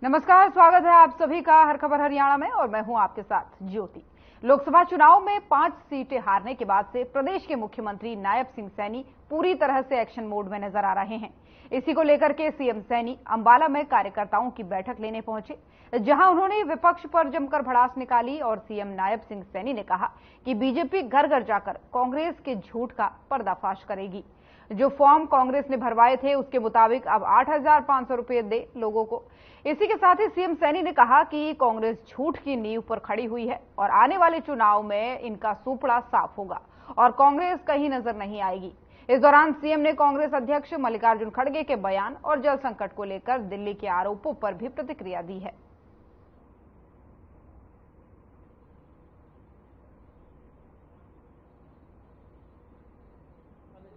नमस्कार, स्वागत है आप सभी का हर खबर हरियाणा में और मैं हूं आपके साथ ज्योति। लोकसभा चुनाव में 5 सीटें हारने के बाद से प्रदेश के मुख्यमंत्री नायब सिंह सैनी पूरी तरह से एक्शन मोड में नजर आ रहे हैं। इसी को लेकर के सीएम सैनी अंबाला में कार्यकर्ताओं की बैठक लेने पहुंचे, जहां उन्होंने विपक्ष पर जमकर भड़ास निकाली और सीएम नायब सिंह सैनी ने कहा कि बीजेपी घर घर जाकर कांग्रेस के झूठ का पर्दाफाश करेगी। जो फॉर्म कांग्रेस ने भरवाए थे उसके मुताबिक अब 8,500 रुपए दे लोगों को। इसी के साथ ही सीएम सैनी ने कहा कि कांग्रेस झूठ की नींव पर खड़ी हुई है और आने वाले चुनाव में इनका सूपड़ा साफ होगा और कांग्रेस कहीं नजर नहीं आएगी। इस दौरान सीएम ने कांग्रेस अध्यक्ष मल्लिकार्जुन खड़गे के बयान और जल संकट को लेकर दिल्ली के आरोपों पर भी प्रतिक्रिया दी है।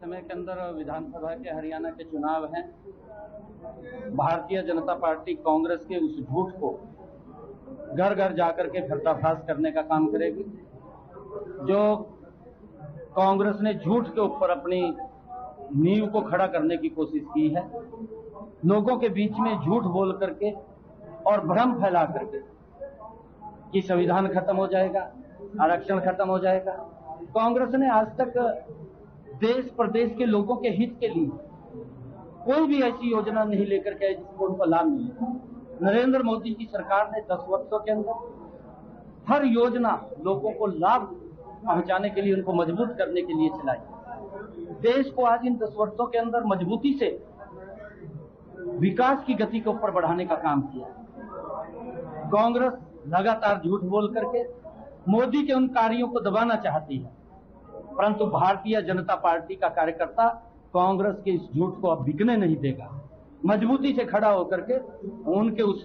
समय के अंदर विधानसभा के हरियाणा के चुनाव हैं। भारतीय जनता पार्टी कांग्रेस के उस झूठ को घर घर जाकर के पर्दाफाश करने का काम करेगी। जो कांग्रेस ने झूठ के ऊपर अपनी नींव को खड़ा करने की कोशिश की है, लोगों के बीच में झूठ बोल करके और भ्रम फैला करके कि संविधान खत्म हो जाएगा, आरक्षण खत्म हो जाएगा। कांग्रेस ने आज तक देश प्रदेश के लोगों के हित के लिए कोई भी ऐसी योजना नहीं लेकर के जिसको उनको लाभ मिले। नरेंद्र मोदी की सरकार ने 10 वर्षों के अंदर हर योजना लोगों को लाभ पहुंचाने के लिए, उनको मजबूत करने के लिए चलाई। देश को आज इन 10 वर्षों के अंदर मजबूती से विकास की गति के ऊपर बढ़ाने का काम किया। कांग्रेस लगातार झूठ बोल करके मोदी के उन कार्यों को दबाना चाहती है, परंतु भारतीय जनता पार्टी का कार्यकर्ता कांग्रेस के इस झूठ को अब बिकने नहीं देगा। मजबूती से खड़ा होकर के उनके उस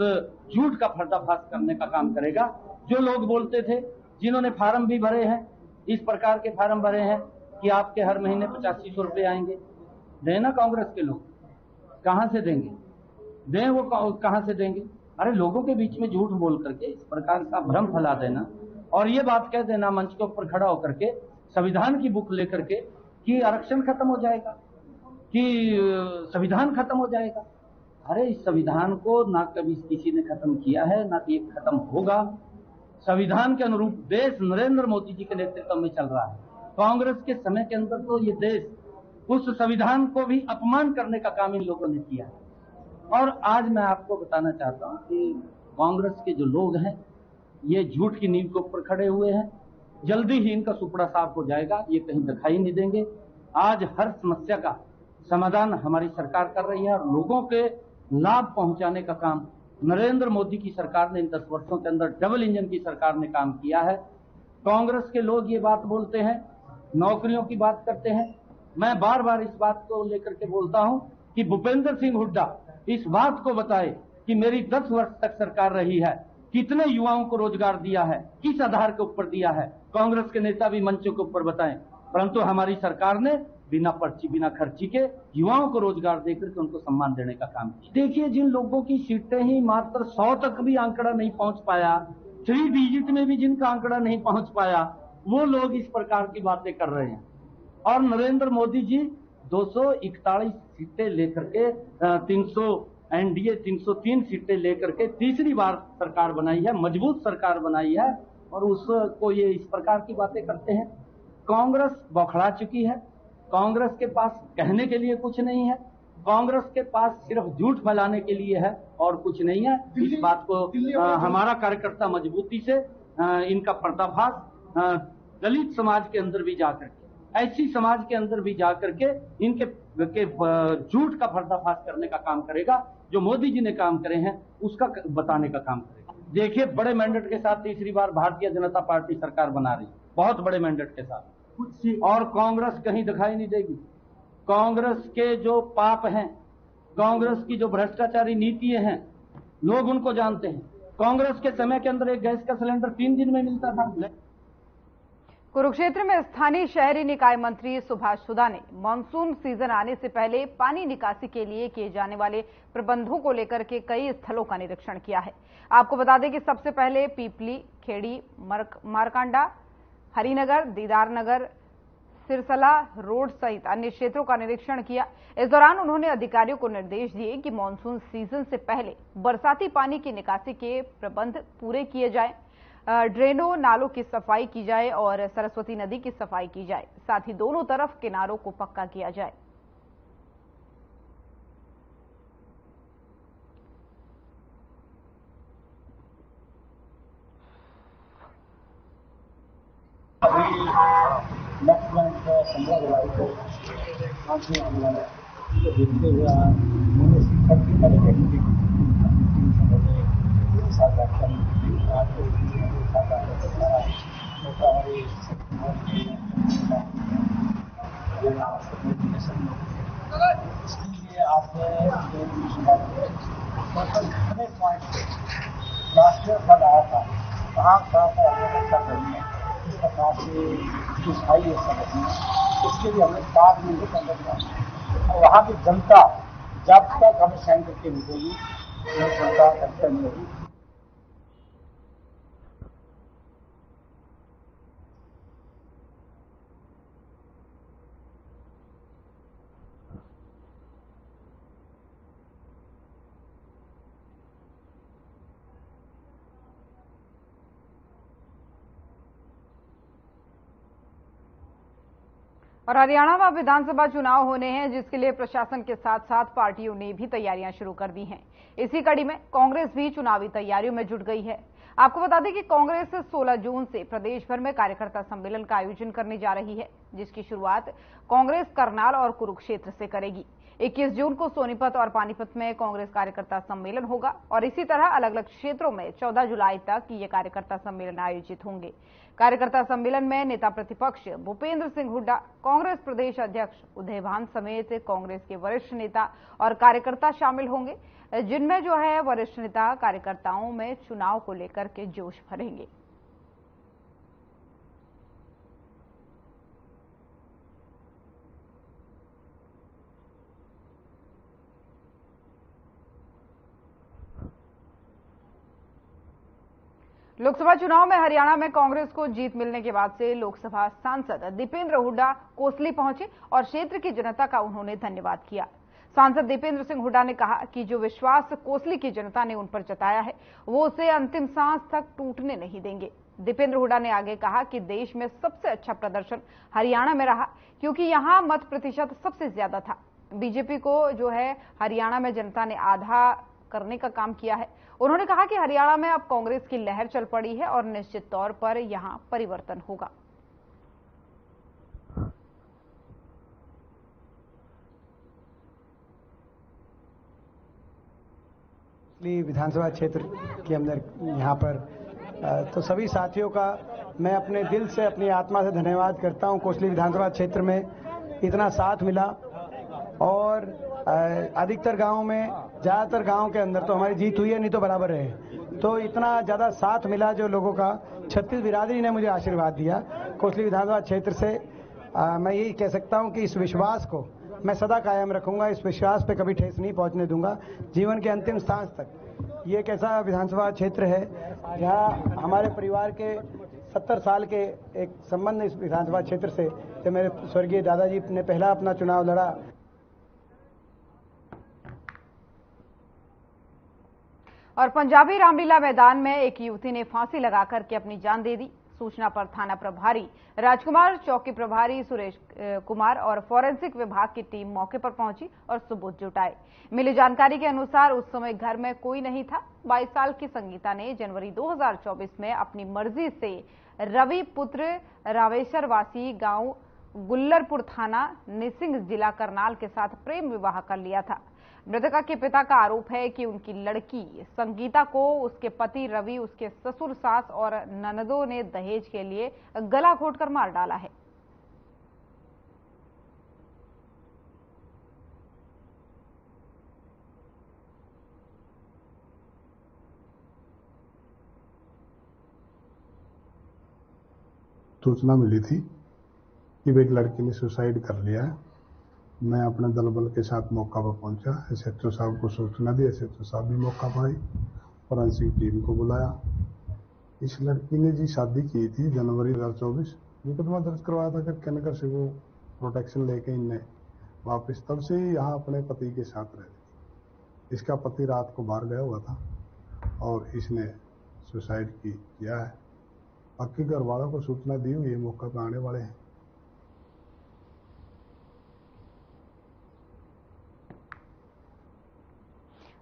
झूठ का पर्दाफाश करने का काम करेगा। जो लोग बोलते थे, जिन्होंने फार्म भी भरे हैं, इस प्रकार के फार्म भरे हैं कि आपके हर महीने 8500 रुपए आएंगे, देना कांग्रेस के लोग कहां से देंगे? दें वो कहां से देंगे? अरे लोगों के बीच में झूठ बोल करके इस प्रकार का भ्रम फैला देना और ये बात कह देना मंच के ऊपर खड़ा होकर के संविधान की बुक लेकर के कि आरक्षण खत्म हो जाएगा, कि संविधान खत्म हो जाएगा। अरे इस संविधान को ना कभी किसी ने खत्म किया है, ना कि खत्म होगा। संविधान के अनुरूप देश नरेंद्र मोदी जी के नेतृत्व में चल रहा है। कांग्रेस के समय के अंदर तो ये देश उस संविधान को भी अपमान करने का काम इन लोगों ने किया। और आज मैं आपको बताना चाहता हूं कि कांग्रेस के जो लोग हैं ये झूठ की नींव के ऊपर खड़े हुए हैं। जल्दी ही इनका सुपड़ा साफ हो जाएगा, ये कहीं दिखाई नहीं देंगे। आज हर समस्या का समाधान हमारी सरकार कर रही है और लोगों के लाभ पहुंचाने का काम नरेंद्र मोदी की सरकार ने इन 10 वर्षों के अंदर डबल इंजन की सरकार ने काम किया है। कांग्रेस के लोग ये बात बोलते हैं, नौकरियों की बात करते हैं। मैं बार बार इस बात को लेकर के बोलता हूं कि भूपेंद्र सिंह हुड्डा इस बात को बताए कि मेरी 10 वर्ष तक सरकार रही है, कितने युवाओं को रोजगार दिया है, किस आधार के ऊपर दिया है। कांग्रेस के नेता भी मंचों के ऊपर बताएं, परंतु हमारी सरकार ने बिना पर्ची बिना खर्ची के युवाओं को रोजगार देकर के उनको सम्मान देने का काम किया। देखिए, जिन लोगों की सीटें ही मात्र 100 तक भी आंकड़ा नहीं पहुंच पाया, 3 डिजिट में भी जिनका आंकड़ा नहीं पहुंच पाया, वो लोग इस प्रकार की बातें कर रहे हैं। और नरेंद्र मोदी जी 241 सीटें लेकर के 300 एनडीए 303 सीटें लेकर के तीसरी बार सरकार बनाई है, मजबूत सरकार बनाई है और उसको ये इस प्रकार की बातें करते हैं। कांग्रेस बौखला चुकी है, कांग्रेस के पास कहने के लिए कुछ नहीं है, कांग्रेस के पास सिर्फ झूठ फैलाने के लिए है और कुछ नहीं है। इस बात को हमारा कार्यकर्ता मजबूती से इनका पर्दाफाश दलित समाज के अंदर भी जाकर के, ऐसी समाज के अंदर भी जाकर के इनके झूठ का पर्दाफाश करने का काम करेगा। जो मोदी जी ने काम करे हैं उसका बताने का काम करेगा। देखिए, बड़े मैंडेट के साथ तीसरी बार भारतीय जनता पार्टी सरकार बना रही है, बहुत बड़े मैंडेट के साथ, और कांग्रेस कहीं दिखाई नहीं देगी। कांग्रेस के जो पाप हैं, कांग्रेस की जो भ्रष्टाचारी नीतियां हैं, लोग उनको जानते हैं। कांग्रेस के समय के अंदर एक गैस का सिलेंडर 3 दिन में मिलता था। कुरुक्षेत्र में स्थानीय शहरी निकाय मंत्री सुभाष सुधा ने मानसून सीजन आने से पहले पानी निकासी के लिए किए जाने वाले प्रबंधों को लेकर के कई स्थलों का निरीक्षण किया है। आपको बता दें कि सबसे पहले पीपली, खेड़ी, मारकांडा, हरिनगर, दीदारनगर, सिरसला रोड सहित अन्य क्षेत्रों का निरीक्षण किया। इस दौरान उन्होंने अधिकारियों को निर्देश दिए कि मानसून सीजन से पहले बरसाती पानी की निकासी के प्रबंध पूरे किए जाएं, ड्रेनों नालों की सफाई की जाए और सरस्वती नदी की सफाई की जाए। साथ ही दोनों तरफ किनारों को पक्का किया जाए। नेक्स्ट मंथ 15 जुलाई को मानसून आने वाला है, तो देखते हुए उन्होंने शिक्षक की पहले टेक्निकल साथ एक्शन इसलिए आपने पॉइंट राष्ट्रीय फल आया था, कहाँ हमने अच्छा करनी है, इस प्रकार से सफाई है सब, उसके लिए हमें 7 महीने के अंदर और वहाँ की जनता जब तक हमें साइन करके मिलेगी जनता करते नहीं होगी। और हरियाणा में विधानसभा चुनाव होने हैं, जिसके लिए प्रशासन के साथ साथ पार्टियों ने भी तैयारियां शुरू कर दी हैं। इसी कड़ी में कांग्रेस भी चुनावी तैयारियों में जुट गई है। आपको बता दें कि कांग्रेस 16 जून से प्रदेश भर में कार्यकर्ता सम्मेलन का आयोजन करने जा रही है, जिसकी शुरुआत कांग्रेस करनाल और कुरुक्षेत्र से करेगी। 21 जून को सोनीपत और पानीपत में कांग्रेस कार्यकर्ता सम्मेलन होगा और इसी तरह अलग अलग क्षेत्रों में 14 जुलाई तक ये कार्यकर्ता सम्मेलन आयोजित होंगे। कार्यकर्ता सम्मेलन में नेता प्रतिपक्ष भूपेंद्र सिंह हुड्डा, कांग्रेस प्रदेश अध्यक्ष उदयभान समेत कांग्रेस के वरिष्ठ नेता और कार्यकर्ता शामिल होंगे, जिनमें जो है वरिष्ठ नेता कार्यकर्ताओं में चुनाव को लेकर के जोश भरेंगे। लोकसभा चुनाव में हरियाणा में कांग्रेस को जीत मिलने के बाद से लोकसभा सांसद दीपेंद्र हुड्डा कोसली पहुंचे और क्षेत्र की जनता का उन्होंने धन्यवाद किया। सांसद दीपेंद्र सिंह हुड्डा ने कहा कि जो विश्वास कोसली की जनता ने उन पर जताया है, वो उसे अंतिम सांस तक टूटने नहीं देंगे। दीपेंद्र हुड्डा ने आगे कहा कि देश में सबसे अच्छा प्रदर्शन हरियाणा में रहा, क्योंकि यहां मत प्रतिशत सबसे ज्यादा था। बीजेपी को जो है हरियाणा में जनता ने आधा करने का काम किया है। उन्होंने कहा कि हरियाणा में अब कांग्रेस की लहर चल पड़ी है और निश्चित तौर पर यहां परिवर्तन होगा। विधानसभा क्षेत्र के अंदर यहाँ पर तो सभी साथियों का मैं अपने दिल से, अपनी आत्मा से धन्यवाद करता हूँ। कोसली विधानसभा क्षेत्र में इतना साथ मिला और अधिकतर गांवों में, ज़्यादातर गांव के अंदर तो हमारी जीत हुई है, नहीं तो बराबर रहे। तो इतना ज़्यादा साथ मिला जो लोगों का, 36 बिरादरी ने मुझे आशीर्वाद दिया कोसली विधानसभा क्षेत्र से। मैं यही कह सकता हूं कि इस विश्वास को मैं सदा कायम रखूंगा, इस विश्वास पे कभी ठेस नहीं पहुंचने दूंगा जीवन के अंतिम सांस तक। ये एक ऐसा विधानसभा क्षेत्र है जहां हमारे परिवार के 70 साल के एक संबंध इस विधानसभा क्षेत्र से, जब मेरे स्वर्गीय दादाजी ने पहला अपना चुनाव लड़ा। और पंजाबी रामलीला मैदान में एक युवती ने फांसी लगाकर के अपनी जान दे दी। सूचना पर थाना प्रभारी राजकुमार, चौकी प्रभारी सुरेश कुमार और फॉरेंसिक विभाग की टीम मौके पर पहुंची और सबूत जुटाए। मिली जानकारी के अनुसार उस समय घर में कोई नहीं था। 22 साल की संगीता ने जनवरी 2024 में अपनी मर्जी से रवि पुत्र रावेश्वर वासी गांव गुल्लरपुर थाना निसिंग जिला करनाल के साथ प्रेम विवाह कर लिया था। मृतका के पिता का आरोप है कि उनकी लड़की संगीता को उसके पति रवि, उसके ससुर, सास और ननदों ने दहेज के लिए गला घोंटकर मार डाला है। सूचना मिली थी कि एक लड़की ने सुसाइड कर लिया है। मैं अपने दल बल के साथ मौका पर पहुंचा। एसएचओ साहब को सूचना दी, एसएचओ साहब भी मौका पर आई, फॉरेंसिक टीम को बुलाया। इस लड़की ने जी शादी की थी जनवरी 2024 मुकदमा दर्ज करवाया था कि कनकर से वो प्रोटेक्शन लेके इनने वापस तब से ही यहाँ अपने पति के साथ रह रही। इसका पति रात को बाहर गया हुआ था और इसने सुसाइड किया है। बाकी घर वालों को सूचना दी हुई है, मौका पर आने वाले हैं।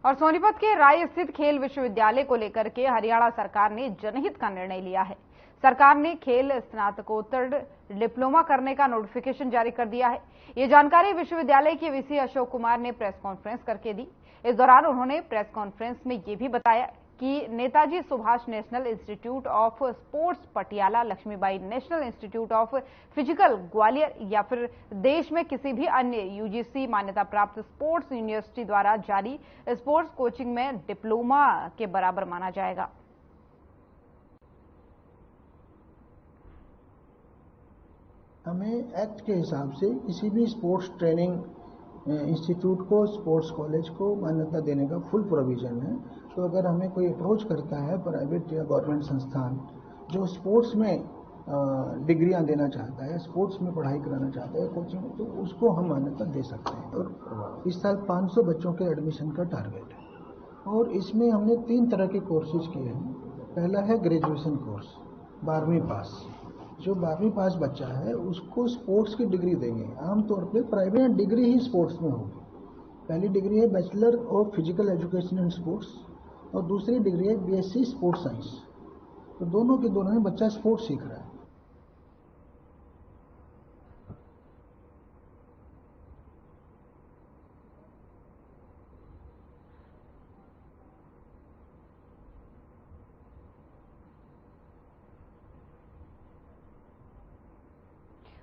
और सोनीपत के राय स्थित खेल विश्वविद्यालय को लेकर के हरियाणा सरकार ने जनहित का निर्णय लिया है। सरकार ने खेल स्नातकोत्तर डिप्लोमा करने का नोटिफिकेशन जारी कर दिया है। ये जानकारी विश्वविद्यालय के वीसी अशोक कुमार ने प्रेस कॉन्फ्रेंस करके दी। इस दौरान उन्होंने प्रेस कॉन्फ्रेंस में ये भी बताया कि Netaji Subhash National Institute of Sports Patiala, Laxmibai National Institute of Physical Gwalior या फिर देश में किसी भी अन्य यूजीसी मान्यता प्राप्त स्पोर्ट्स यूनिवर्सिटी द्वारा जारी स्पोर्ट्स कोचिंग में डिप्लोमा के बराबर माना जाएगा। हमें एक्ट के हिसाब से किसी भी स्पोर्ट्स ट्रेनिंग इंस्टीट्यूट को, स्पोर्ट्स कॉलेज को मान्यता देने का फुल प्रोविजन है। तो अगर हमें कोई अप्रोच करता है प्राइवेट या गवर्नमेंट संस्थान जो स्पोर्ट्स में डिग्रियां देना चाहता है, स्पोर्ट्स में पढ़ाई कराना चाहता है कोचिंग, तो उसको हम मान्यता दे सकते हैं। और इस साल 500 बच्चों के एडमिशन का टारगेट है और इसमें हमने 3 तरह के कोर्सेज किए हैं। पहला है ग्रेजुएशन कोर्स, 12वीं पास। जो 12वीं पास बच्चा है उसको स्पोर्ट्स की डिग्री देंगे। आमतौर पे प्राइवेट डिग्री ही स्पोर्ट्स में होगी। पहली डिग्री है bachelor of physical education and sports और दूसरी डिग्री है बीएससी स्पोर्ट्स साइंस। तो दोनों के दोनों में बच्चा स्पोर्ट्स सीख रहा है।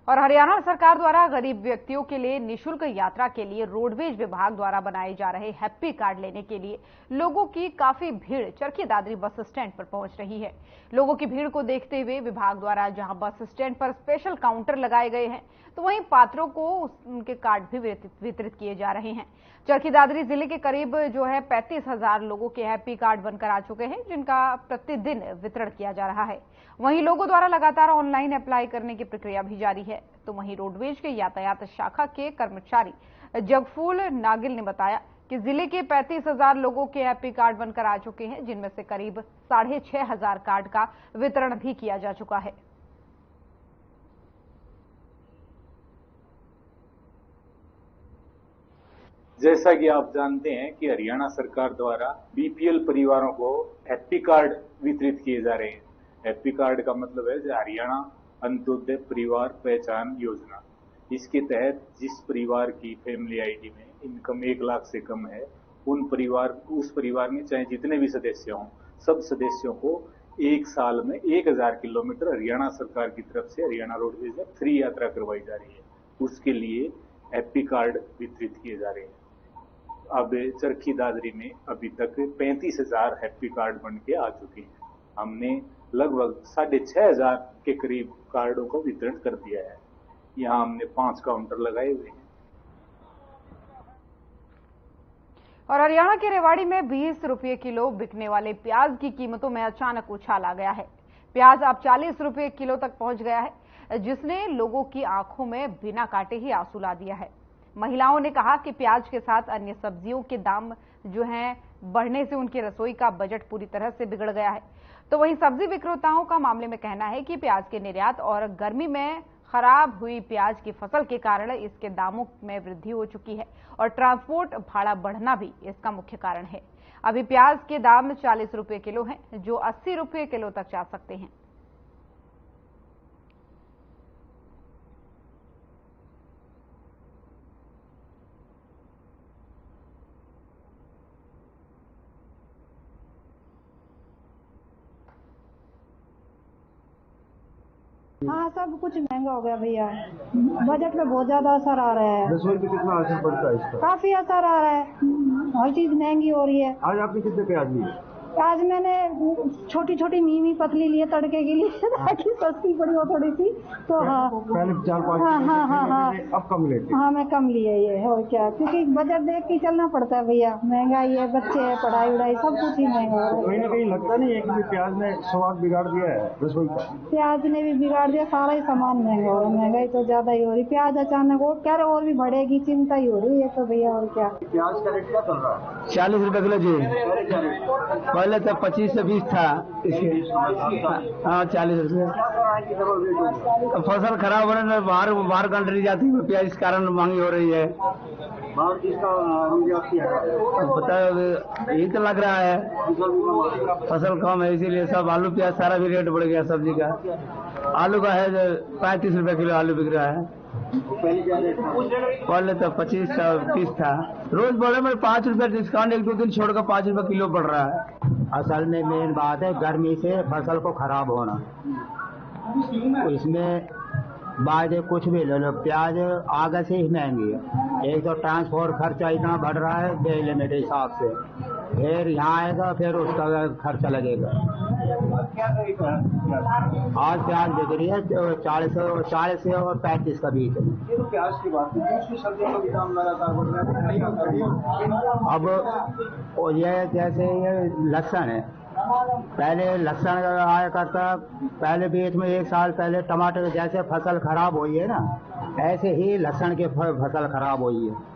और हरियाणा सरकार द्वारा गरीब व्यक्तियों के लिए निःशुल्क यात्रा के लिए रोडवेज विभाग द्वारा बनाए जा रहे हैप्पी कार्ड लेने के लिए लोगों की काफी भीड़ चरखी दादरी बस स्टैंड पर पहुंच रही है। लोगों की भीड़ को देखते हुए विभाग द्वारा जहां बस स्टैंड पर स्पेशल काउंटर लगाए गए हैं, तो वहीं पात्रों को उनके कार्ड भी वितरित किए जा रहे हैं। चरखी दादरी जिले के करीब 35,000 लोगों के हैप्पी कार्ड बनकर आ चुके हैं, जिनका प्रतिदिन वितरण किया जा रहा है। वहीं लोगों द्वारा लगातार ऑनलाइन अप्लाई करने की प्रक्रिया भी जारी है। तो वहीं रोडवेज के यातायात शाखा के कर्मचारी जगफूल नागिल ने बताया कि जिले के 35,000 लोगों के हैप्पी कार्ड बनकर आ चुके हैं, जिनमें से करीब 6,500 कार्ड का वितरण भी किया जा चुका है। जैसा कि आप जानते हैं कि हरियाणा सरकार द्वारा बीपीएल परिवारों को हैप्पी कार्ड वितरित किए जा रहे हैं। हैप्पी कार्ड का मतलब है हरियाणा अंत्योदय परिवार पहचान योजना। इसके तहत जिस परिवार की फैमिली आईडी में इनकम 1 लाख से कम है, उस परिवार में चाहे जितने भी सदस्य हों, सब सदस्यों को 1 साल में 1000 किलोमीटर हरियाणा सरकार की तरफ से हरियाणा रोडवेज में फ्री यात्रा करवाई जा रही है। उसके लिए हैप्पी कार्ड वितरित किए जा रहे हैं। अब चरखी दादरी में अभी तक 35,000 हैप्पी कार्ड बन के आ चुके हैं। हमने लगभग 6,500 के करीब कार्डों को वितरण कर दिया है। यहाँ हमने 5 काउंटर लगाए हुए हैं। और हरियाणा के रेवाड़ी में 20 रुपये किलो बिकने वाले प्याज की कीमतों में अचानक उछाल आ गया है। प्याज अब 40 रुपये किलो तक पहुंच गया है, जिसने लोगों की आंखों में बिना काटे ही आंसू ला दिया है। महिलाओं ने कहा कि प्याज के साथ अन्य सब्जियों के दाम जो हैं बढ़ने से उनकी रसोई का बजट पूरी तरह से बिगड़ गया है। तो वहीं सब्जी विक्रेताओं का मामले में कहना है कि प्याज के निर्यात और गर्मी में खराब हुई प्याज की फसल के कारण इसके दामों में वृद्धि हो चुकी है और ट्रांसपोर्ट भाड़ा बढ़ना भी इसका मुख्य कारण है। अभी प्याज के दाम 40 रुपये किलो हैं, जो 80 रुपये किलो तक जा सकते हैं। हाँ, सब कुछ महंगा हो गया भैया। बजट में बहुत ज्यादा असर आ रहा है। रसोई पे कितना असर पड़ता है इसका? काफी असर आ रहा है, हर चीज महंगी हो रही है। आज आपने कितने प्याज लिए? आज मैंने छोटी छोटी मीमी पतली लिए तड़के के लिए ताकि सस्ती पड़ी हो थोड़ी सी। तो हाँ पहले 4-5 हाँ अब कम लेते। हाँ मैं कम लिए ये, और क्या, क्योंकि बजट देख के चलना पड़ता है भैया, महंगाई है, बच्चे है, पढ़ाई उड़ाई सब कुछ ही महंगा है। कहीं ना कहीं लगता नहीं है कि प्याज ने स्वाद बिगाड़ दिया है रसोई का? प्याज ने भी बिगाड़ दिया, सारा ही सामान महंगा हो रहा है, महंगाई तो ज्यादा ही हो रही। प्याज अचानक वो कह रहे और भी बढ़ेगी, चिंता ही हो रही है तो भैया, और क्या। प्याज का रेट क्या चल रहा है? 40 रुपए किलो जी। पहले तो 25 से 20 था। हाँ 40 रुपए। फसल खराब होने में बाहर कंट्री जाती है प्याज, इस कारण महंगी हो रही है। पता यही तो लग रहा है, फसल कम है इसीलिए सब आलू प्याज सारा भी रेट बढ़ गया। सब्जी का आलू का है 35 रुपए किलो आलू बिक रहा है। पहले तो 25 था 30 था। रोज बढ़े में 5 रुपए डिस्काउंट, 1-2 दिन छोड़कर 5 रुपए किलो पड़ रहा है। असल में मेन बात है गर्मी से फसल को खराब होना। इसमें बाद कुछ भी ले लो, प्याज आगे से ही महंगी है। एक तो ट्रांसपोर्ट खर्चा इतना बढ़ रहा है बिजली मेरे हिसाब से, फिर यहाँ आएगा फिर उसका खर्चा लगेगा। आज प्याज बिक रही है 40 से और 35 का बीच में। प्याज की बात दूसरी सब्जियों का भी दाम लगातार बढ़ रहा है। अब ये जैसे ये लहसुन है, पहले लहसुन आया करता, पहले बीच में 1 साल पहले टमाटर जैसे फसल खराब हुई है ना, ऐसे ही लहसुन की फसल खराब हुई है।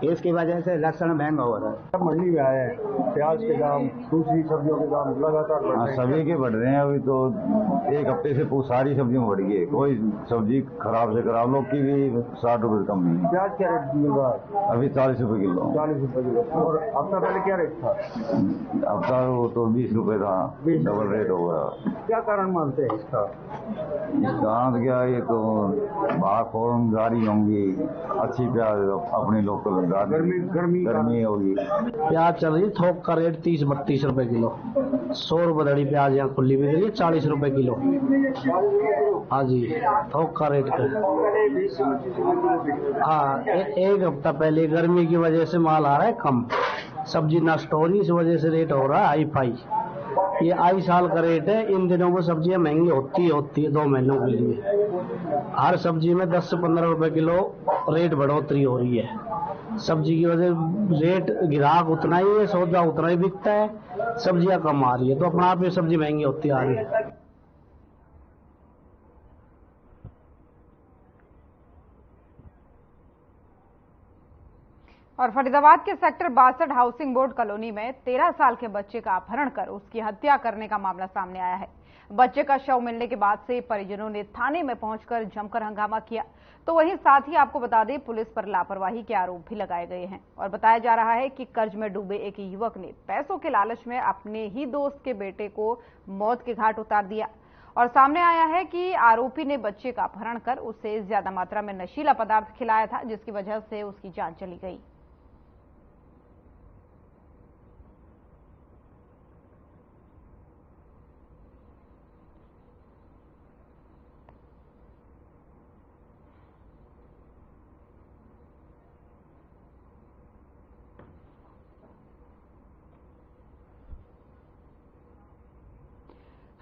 इसकी वजह से लहसुन महंगा हो रहा है। सब मंडी में आए हैं, प्याज के दाम, दूसरी सब्जियों के दाम लगातार बढ़ रहे हैं। सभी के बढ़ रहे हैं। अभी तो 1 हफ्ते से सारी सब्जियों बढ़ गई है। कोई सब्जी खराब से खराब, लोग की भी 60 रुपए कम नहीं है। प्याज क्या रेट मिल रहा है? अभी 40 रुपए किलो। 40 रुपए किलो। और हफ्ता पहले क्या रेट था? हफ्ता तो 20 रुपए था, डबल रेट हो गया। क्या कारण मानते हैं इसका? कारण क्या, ये तो बाहर फॉरन गाड़ी होंगी, अच्छी प्याज अपने लोकल गर्मी होगी। प्याज चल रही है थोक का रेट 30-32 रुपए किलो। 100 रुपए दड़ी प्याज यहाँ खुली बिक रही है, 40 रुपए किलो। हाँ जी, थोक का रेट का। हाँ, एक हफ्ता पहले गर्मी की वजह से माल आ रहा है कम, सब्जी नष्ट हो रही, इस वजह से रेट हो रहा है हाई फाई। ये आई साल का रेट है। इन दिनों में सब्जियां महंगी होती है 2 महीनों के लिए। हर सब्जी में 10 से 15 रुपए किलो रेट बढ़ोतरी हो रही है। सब्जी की वजह रेट ग्राहक उतना ही है, सौदा उतना ही बिकता है, सब्जियां कम आ रही है, तो अपने आप ये सब्जी महंगी होती आ रही है। और फरीदाबाद के सेक्टर 62 हाउसिंग बोर्ड कॉलोनी में 13 साल के बच्चे का अपहरण कर उसकी हत्या करने का मामला सामने आया है। बच्चे का शव मिलने के बाद से परिजनों ने थाने में पहुंचकर जमकर हंगामा किया। तो वहीं साथ ही आपको बता दें, पुलिस पर लापरवाही के आरोप भी लगाए गए हैं और बताया जा रहा है कि कर्ज में डूबे एक युवक ने पैसों के लालच में अपने ही दोस्त के बेटे को मौत के घाट उतार दिया। और सामने आया है कि आरोपी ने बच्चे का अपहरण कर उसे ज्यादा मात्रा में नशीला पदार्थ खिलाया था, जिसकी वजह से उसकी जान चली गई।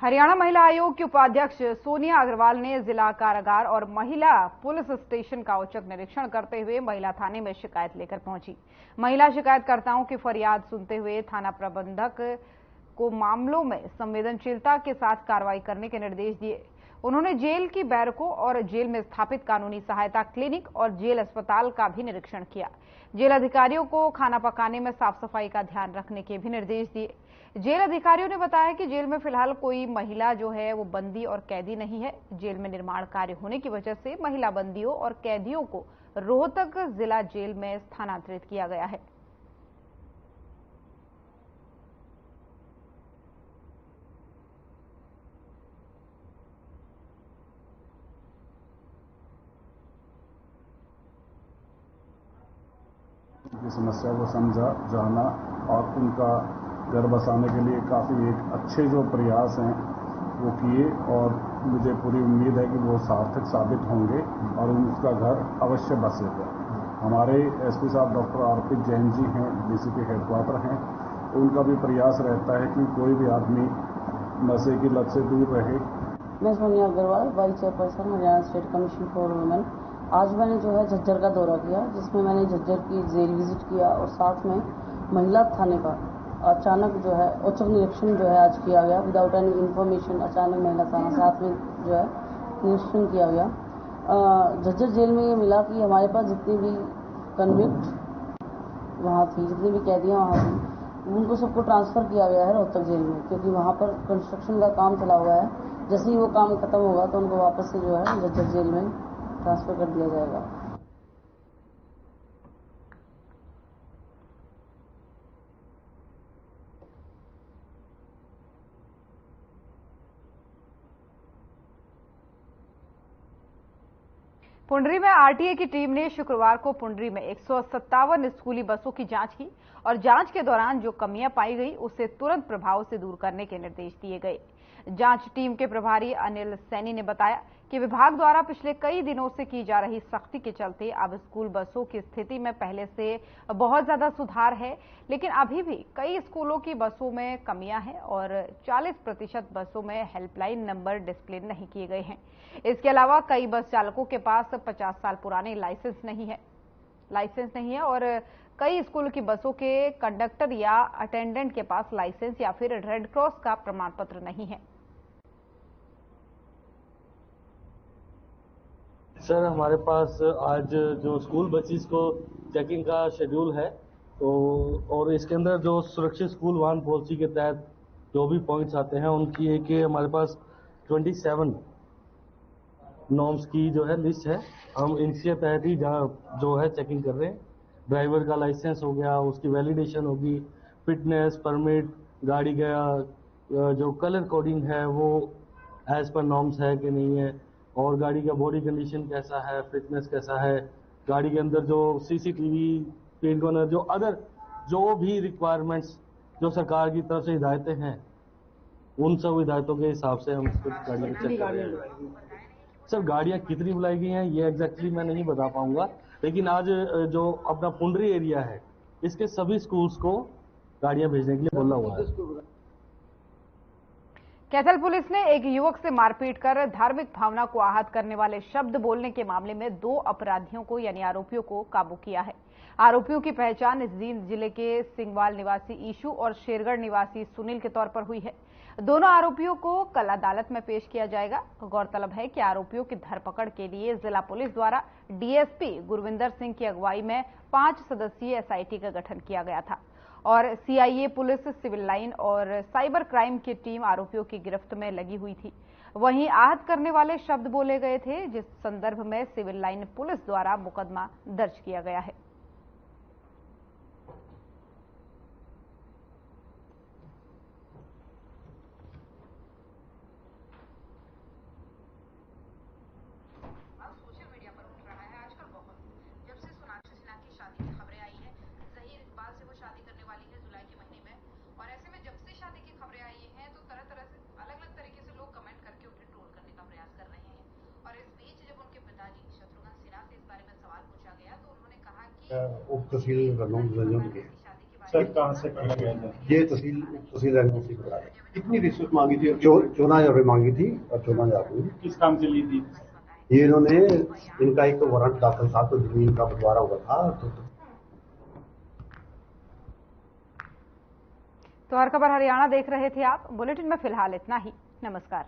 हरियाणा महिला आयोग की उपाध्यक्ष सोनिया अग्रवाल ने जिला कारागार और महिला पुलिस स्टेशन का औचक निरीक्षण करते हुए महिला थाने में शिकायत लेकर पहुंची। महिला शिकायतकर्ताओं की फरियाद सुनते हुए थाना प्रबंधक को मामलों में संवेदनशीलता के साथ कार्रवाई करने के निर्देश दिए। उन्होंने जेल की बैरकों और जेल में स्थापित कानूनी सहायता क्लिनिक और जेल अस्पताल का भी निरीक्षण किया। जेल अधिकारियों को खाना पकाने में साफ सफाई का ध्यान रखने के भी निर्देश दिए। जेल अधिकारियों ने बताया कि जेल में फिलहाल कोई महिला जो है वो बंदी और कैदी नहीं है। जेल में निर्माण कार्य होने की वजह से महिला बंदियों और कैदियों को रोहतक जिला जेल में स्थानांतरित किया गया है। की समस्या को समझा, जाना और उनका घर बसाने के लिए काफ़ी एक अच्छे जो प्रयास हैं वो किए और मुझे पूरी उम्मीद है कि वो सार्थक साबित होंगे और उनका घर अवश्य बसेगा। हमारे एसपी साहब डॉक्टर अर्पित जैन जी हैं, डीसीपी हेडक्वार्टर हैं, तो उनका भी प्रयास रहता है कि कोई भी आदमी नशे की लत से दूर रहे। मैं Sonia Agarwal, vice chairperson Haryana state commission for women. आज मैंने जो है झज्जर का दौरा किया, जिसमें मैंने झज्जर की जेल विजिट किया और साथ में महिला थाने का अचानक जो है औचक निरीक्षण जो है आज किया गया। विदाउट एनी इन्फॉर्मेशन अचानक महिला थाना साथ में जो है निरीक्षण किया गया। झज्जर जेल में ये मिला कि हमारे पास जितनी भी कन्विक्ट वहाँ थी, जितनी भी कैदियाँ वहाँ थी, उनको सबको ट्रांसफ़र किया गया है रोहतक जेल में, क्योंकि वहाँ पर कंस्ट्रक्शन का काम चला हुआ है। जैसे ही वो काम खत्म होगा तो उनको वापस से जो है झज्जर जेल में ट्रांसफ़र कर दिया जाएगा। पुंडरी में आरटीए की टीम ने शुक्रवार को पुंडरी में 157 स्कूली बसों की जांच की और जांच के दौरान जो कमियां पाई गई उसे तुरंत प्रभाव से दूर करने के निर्देश दिए गए। जांच टीम के प्रभारी अनिल सैनी ने बताया कि विभाग द्वारा पिछले कई दिनों से की जा रही सख्ती के चलते अब स्कूल बसों की स्थिति में पहले से बहुत ज्यादा सुधार है, लेकिन अभी भी कई स्कूलों की बसों में कमियां हैं और 40% बसों में हेल्पलाइन नंबर डिस्प्ले नहीं किए गए हैं। इसके अलावा कई बस चालकों के पास 50 साल पुराने लाइसेंस नहीं है और कई स्कूल की बसों के कंडक्टर या अटेंडेंट के पास लाइसेंस या फिर रेड क्रॉस का प्रमाण पत्र नहीं है। सर, हमारे पास आज जो स्कूल बसेस को चेकिंग का शेड्यूल है, तो और इसके अंदर जो सुरक्षित स्कूल वाहन पॉलिसी के तहत जो भी पॉइंट्स आते हैं उनकी एक हमारे पास 27 नॉर्म्स की जो है लिस्ट है। हम इनके तहत ही जो है चेकिंग कर रहे हैं। ड्राइवर का लाइसेंस हो गया, उसकी वैलिडेशन होगी, फिटनेस परमिट, गाड़ी का जो कलर कोडिंग है वो एज पर नॉर्म्स है कि नहीं है, और गाड़ी का बॉडी कंडीशन कैसा है, फिटनेस कैसा है, गाड़ी के अंदर जो सीसीटीवी, पेंट कॉर्नर, जो अदर जो भी रिक्वायरमेंट्स जो सरकार की तरफ से हिदायतें हैं, उन सब हिदायतों के हिसाब से हम इसको गाड़ी को चेक कर रहे हैं। सर, गाड़ियाँ कितनी बुलाई गई हैं ये एग्जैक्टली मैं नहीं बता पाऊंगा, लेकिन आज जो अपना पुंडरी एरिया है इसके सभी स्कूल्स को गाड़ियाँ भेजने के लिए बोला हुआ है। कैथल पुलिस ने एक युवक से मारपीट कर धार्मिक भावना को आहत करने वाले शब्द बोलने के मामले में 2 अपराधियों को यानी आरोपियों को काबू किया है। आरोपियों की पहचान जींद जिले के सिंगवाल निवासी ईशू और शेरगढ़ निवासी सुनील के तौर पर हुई है। दोनों आरोपियों को कल अदालत में पेश किया जाएगा। गौरतलब है कि आरोपियों की धरपकड़ के लिए जिला पुलिस द्वारा डीएसपी गुरविंदर सिंह की अगुवाई में 5 सदस्यीय एसआईटी का गठन किया गया था और सीआईए पुलिस, सिविल लाइन और साइबर क्राइम की टीम आरोपियों की गिरफ्त में लगी हुई थी। वहीं आहत करने वाले शब्द बोले गए थे, जिस संदर्भ में सिविल लाइन पुलिस द्वारा मुकदमा दर्ज किया गया है। उप तहसील रंजन के सर कहाँ से पकड़ा गया था? ये तहसील रंजन से पकड़ा गया। कितनी रिश्वत मांगी थी? 14,000 रुपये मांगी थी और 14,000 रुपये किस काम के लिए थी? ये इन्होंने, इनका एक वारंट दाखिल था तो जमीन का बंटवारा हुआ था। तो हर खबर हरियाणा देख रहे थे आप। बुलेटिन में फिलहाल इतना ही। नमस्कार।